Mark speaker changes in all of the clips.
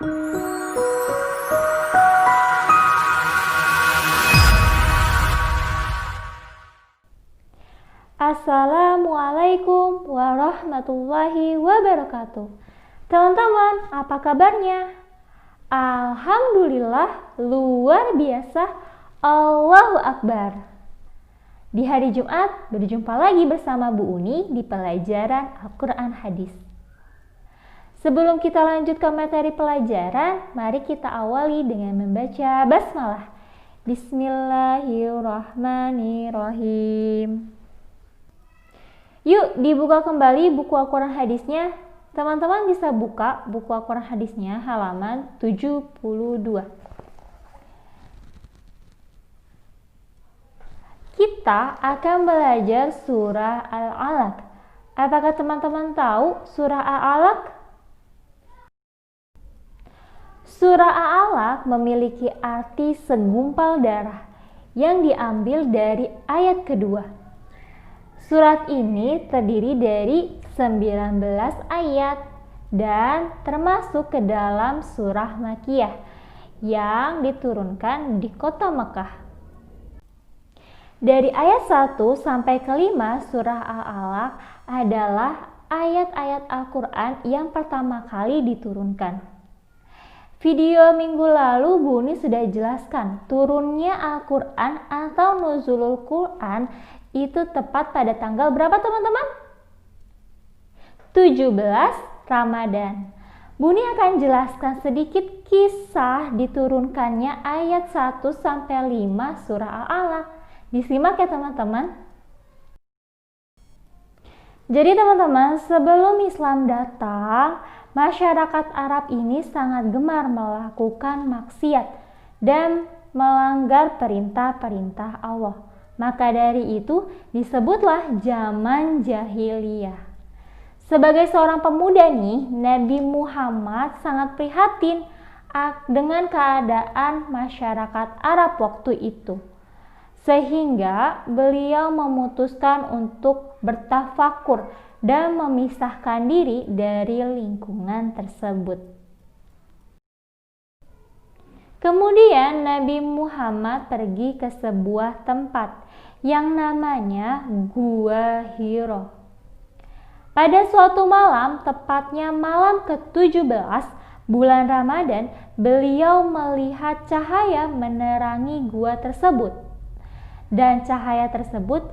Speaker 1: Assalamualaikum warahmatullahi wabarakatuh. Teman-teman, apa kabarnya? Alhamdulillah, luar biasa. Allahu Akbar. Di hari Jumat, berjumpa lagi bersama Bu Uni di pelajaran Al-Quran Hadis. Sebelum kita lanjut ke materi pelajaran, mari kita awali dengan membaca basmalah. Bismillahirrahmanirrahim. Yuk dibuka kembali buku Al-Quran hadisnya. Teman-teman bisa buka buku Al-Quran hadisnya halaman 72. Kita akan belajar surah Al-Alaq. Apakah teman-teman tahu surah Al-Alaq? Surah Al-Alaq memiliki arti segumpal darah yang diambil dari ayat kedua. Surat ini terdiri dari 19 ayat dan termasuk ke dalam surah Makkiyah yang diturunkan di kota Mekah. Dari ayat 1 sampai ke 5 surah Al-Alaq adalah ayat-ayat Al-Quran yang pertama kali diturunkan. Video minggu lalu Bu Uni sudah jelaskan turunnya Al-Quran atau nuzulul Quran itu tepat pada tanggal berapa teman-teman? 17 Ramadan. Bu Uni akan jelaskan sedikit kisah diturunkannya ayat 1 sampai 5 surah Al-Alaq. Disimak ya teman-teman. Jadi teman-teman, sebelum Islam datang, masyarakat Arab ini sangat gemar melakukan maksiat dan melanggar perintah-perintah Allah. Maka dari itu disebutlah zaman jahiliyah. Sebagai seorang pemuda nih, Nabi Muhammad sangat prihatin dengan keadaan masyarakat Arab waktu itu. Sehingga beliau memutuskan untuk bertafakur dan memisahkan diri dari lingkungan tersebut. Kemudian Nabi Muhammad pergi ke sebuah tempat yang namanya Gua Hiro. Pada suatu malam, tepatnya malam ke-17 bulan Ramadan, beliau melihat cahaya menerangi gua tersebut. Dan cahaya tersebut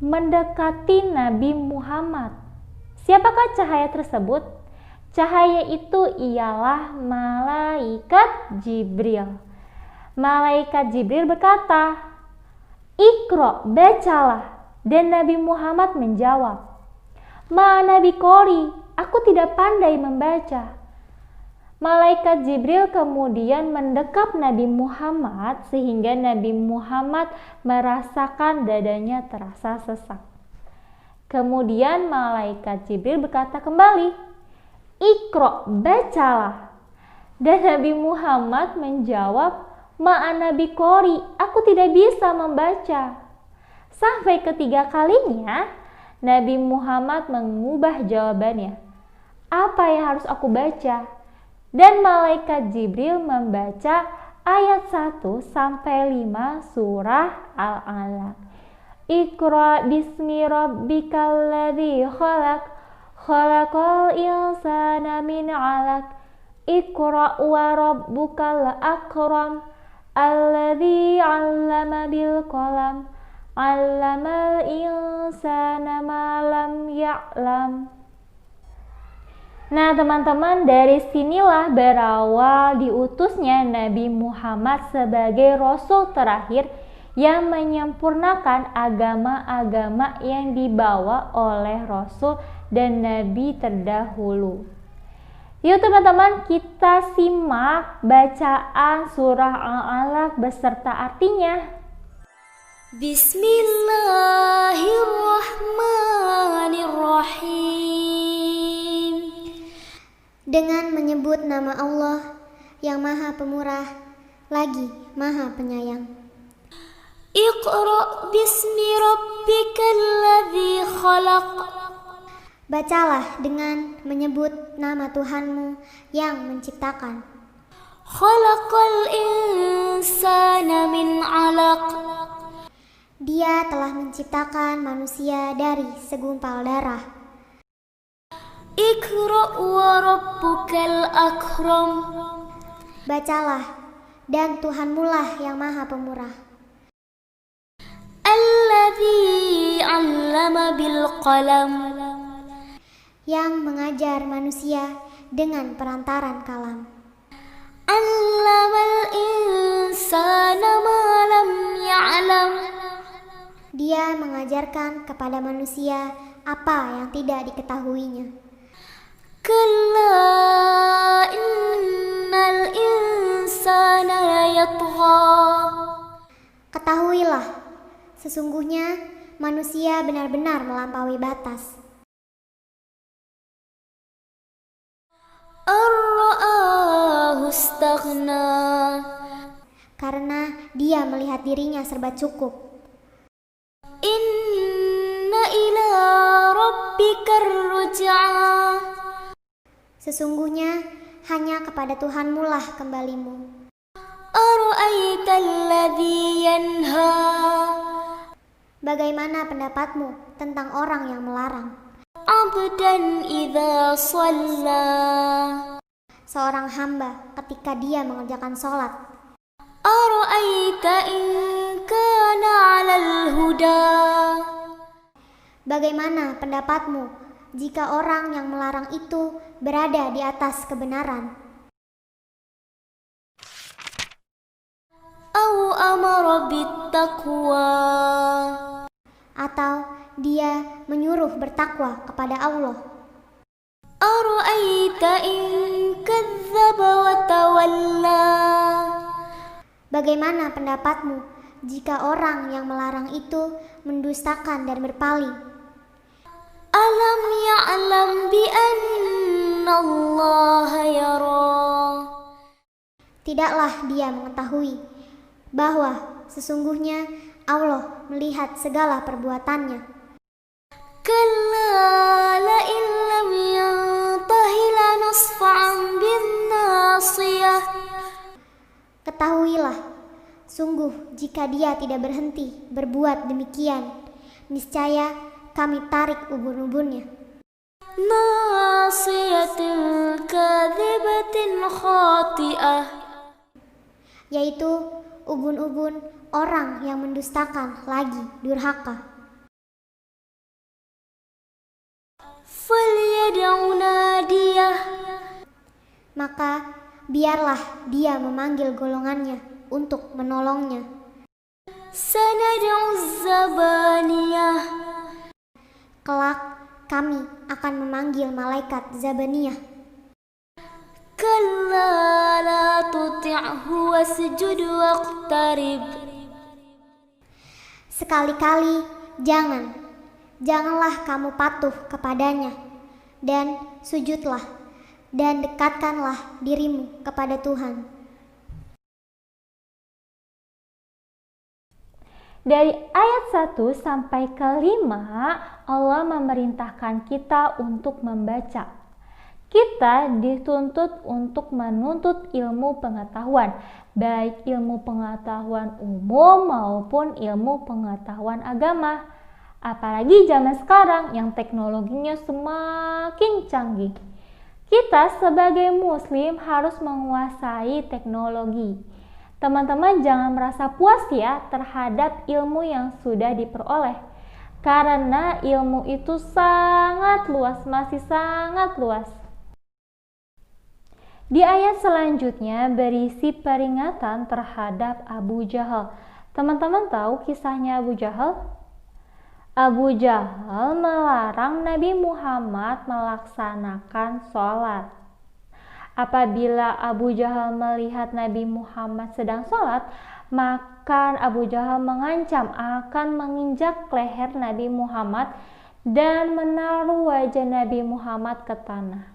Speaker 1: mendekati Nabi Muhammad. Siapakah cahaya tersebut? Cahaya itu ialah malaikat Jibril. Malaikat Jibril berkata, "Iqra, bacalah." Dan Nabi Muhammad menjawab, "Ma Nabi Qori, aku tidak pandai membaca." Malaikat Jibril kemudian mendekap Nabi Muhammad sehingga Nabi Muhammad merasakan dadanya terasa sesak. Kemudian malaikat Jibril berkata kembali, "Iqra, bacalah." Dan Nabi Muhammad menjawab, "Ma Nabi Qori, aku tidak bisa membaca." Sampai ketiga kalinya, Nabi Muhammad mengubah jawabannya. "Apa yang harus aku baca?" Dan malaikat Jibril membaca ayat 1 sampai 5 surah Al-Alaq. Iqra bismi rabbikal ladzi khalaq, khalaqal insana min 'alaq. Iqra wa rabbukal akram, alladzi 'allama bil qalam, 'allamal insana ma lam ya'lam. Nah teman-teman, dari sinilah berawal diutusnya Nabi Muhammad sebagai Rasul terakhir yang menyempurnakan agama-agama yang dibawa oleh Rasul dan Nabi terdahulu. Yuk teman-teman, kita simak bacaan surah Al-Alaq beserta artinya.
Speaker 2: Bismillahirrahmanirrahim. Dengan menyebut nama Allah yang Maha Pemurah lagi Maha Penyayang. Iqra bismi rabbikal ladzi khalaq. Bacalah dengan menyebut nama Tuhanmu yang menciptakan.
Speaker 3: Khalaqal insana min 'alaq.
Speaker 2: Dia telah menciptakan manusia dari segumpal darah.
Speaker 3: Iqra' wa rabbukal akram.
Speaker 2: Bacalah, dan Tuhanmulah yang Maha Pemurah.
Speaker 3: Alladzi 'allama bil qalam.
Speaker 2: Yang mengajar manusia dengan perantaran kalam.
Speaker 3: 'Allamal insana ma lam ya'lam.
Speaker 2: Dia mengajarkan kepada manusia apa yang tidak diketahuinya.
Speaker 3: Kalla innal insana layatgha.
Speaker 2: Ketahuilah, sesungguhnya manusia benar-benar melampaui batas.
Speaker 3: Ar-ra'ahu istaghna.
Speaker 2: Karena dia melihat dirinya serba cukup.
Speaker 3: Inna ila rabbikar ruj'a.
Speaker 2: Sesungguhnya hanya kepada Tuhanmulah kembalimu.
Speaker 3: Ara'aital ladzi yanha.
Speaker 2: Bagaimana pendapatmu tentang orang yang melarang?
Speaker 3: Abdan idza shalla.
Speaker 2: Seorang hamba ketika dia mengerjakan sholat.
Speaker 3: Ara'aita in kana 'alal huda.
Speaker 2: Bagaimana pendapatmu jika orang yang melarang itu berada di atas kebenaran?
Speaker 3: Au amara bittaqwa.
Speaker 2: Atau dia menyuruh bertakwa kepada Allah.
Speaker 3: Ara'aita in kadzdzaba wa tawalla.
Speaker 2: Bagaimana pendapatmu jika orang yang melarang itu mendustakan dan berpaling?
Speaker 3: Alam ya'lam bi anna Allah yara.
Speaker 2: Tidaklah dia mengetahui bahwa sesungguhnya Allah melihat segala perbuatannya.
Speaker 3: Kalla la in lam yantahi lanasfa'an bin nasiyah.
Speaker 2: Ketahuilah, sungguh jika dia tidak berhenti berbuat demikian, niscaya kami tarik ubun-ubunnya.
Speaker 3: Nasiyatin kadzibatin khati'ah.
Speaker 2: Yaitu ubun-ubun orang yang mendustakan lagi durhaka.
Speaker 3: Falyad'u nadiyah.
Speaker 2: Maka biarlah dia memanggil golongannya untuk menolongnya.
Speaker 3: Sanad'u zabaniyah.
Speaker 2: Kelak kami akan memanggil malaikat Zabaniyah.
Speaker 3: Kalla la tuti'hu wasjud waqtarib.
Speaker 2: Sekali-kali janganlah kamu patuh kepadanya, dan sujudlah dan dekatkanlah dirimu kepada Tuhan.
Speaker 1: Dari ayat 1 sampai ke 5, Allah memerintahkan kita untuk membaca. Kita dituntut untuk menuntut ilmu pengetahuan, baik ilmu pengetahuan umum maupun ilmu pengetahuan agama. Apalagi zaman sekarang yang teknologinya semakin canggih. Kita sebagai muslim harus menguasai teknologi. Teman-teman jangan merasa puas ya terhadap ilmu yang sudah diperoleh. Karena ilmu itu sangat luas, masih sangat luas. Di ayat selanjutnya berisi peringatan terhadap Abu Jahal. Teman-teman tahu kisahnya Abu Jahal? Abu Jahal melarang Nabi Muhammad melaksanakan sholat. Apabila Abu Jahal melihat Nabi Muhammad sedang sholat, maka Abu Jahal mengancam akan menginjak leher Nabi Muhammad dan menaruh wajah Nabi Muhammad ke tanah.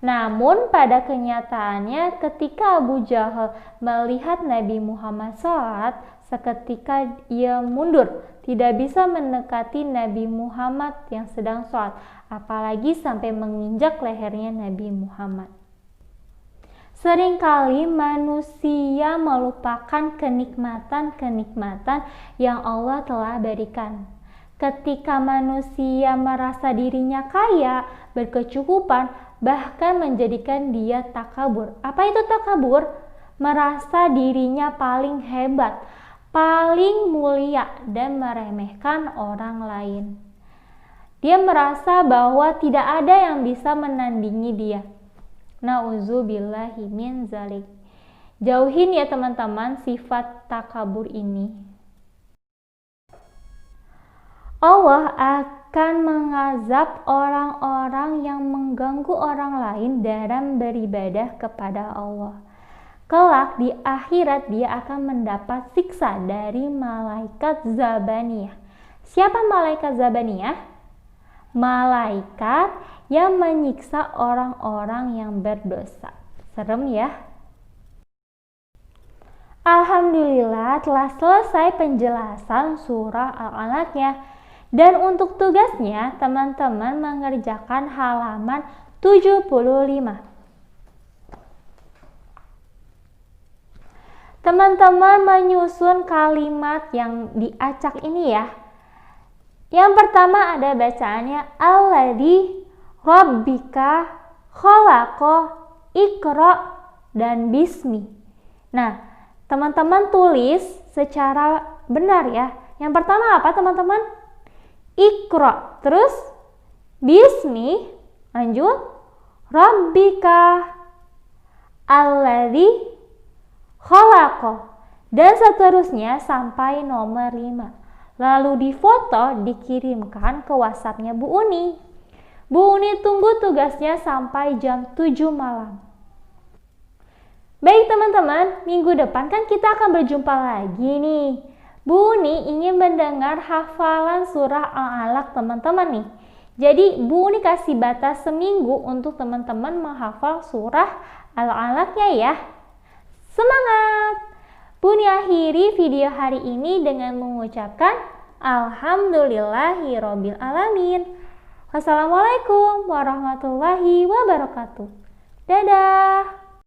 Speaker 1: Namun pada kenyataannya ketika Abu Jahal melihat Nabi Muhammad sholat, seketika ia mundur, tidak bisa mendekati Nabi Muhammad yang sedang sholat, apalagi sampai menginjak lehernya Nabi Muhammad. Seringkali manusia melupakan kenikmatan-kenikmatan yang Allah telah berikan. Ketika manusia merasa dirinya kaya, berkecukupan, bahkan menjadikan dia takabur. Apa itu takabur? Merasa dirinya paling hebat, paling mulia, dan meremehkan orang lain. Dia merasa bahwa tidak ada yang bisa menandingi dia. Nauzubillahi min zalik. Jauhin ya teman-teman sifat takabur ini. Allah akan mengazab orang-orang yang mengganggu orang lain dalam beribadah kepada Allah. Kelak di akhirat dia akan mendapat siksa dari malaikat Zabaniyah. Siapa malaikat Zabaniyah? Malaikat yang menyiksa orang-orang yang berdosa. Serem ya? Alhamdulillah telah selesai penjelasan surah Al-Alaq-nya. Dan untuk tugasnya, teman-teman mengerjakan halaman 75. Teman-teman menyusun kalimat yang diacak ini ya. Yang pertama ada bacaannya alladzi rabbika khalaqa iqra dan bismi. Nah, teman-teman tulis secara benar ya. Yang pertama apa teman-teman? Iqra, terus bismi, lanjut rabbika alladzi khalaqa, dan seterusnya sampai nomor 5. Lalu difoto, dikirimkan ke WhatsApp-nya Bu Uni. Bu Uni tunggu tugasnya sampai jam 7 malam. Baik teman-teman, minggu depan kan kita akan berjumpa lagi nih. Bu Uni ingin mendengar hafalan surah Al-Alaq teman-teman nih. Jadi Bu Uni kasih batas seminggu untuk teman-teman menghafal surah Al-Alaq-nya ya. Semangat! Bu Uni akhiri video hari ini dengan mengucapkan Alhamdulillahirabbil alamin. Wassalamualaikum warahmatullahi wabarakatuh. Dadah!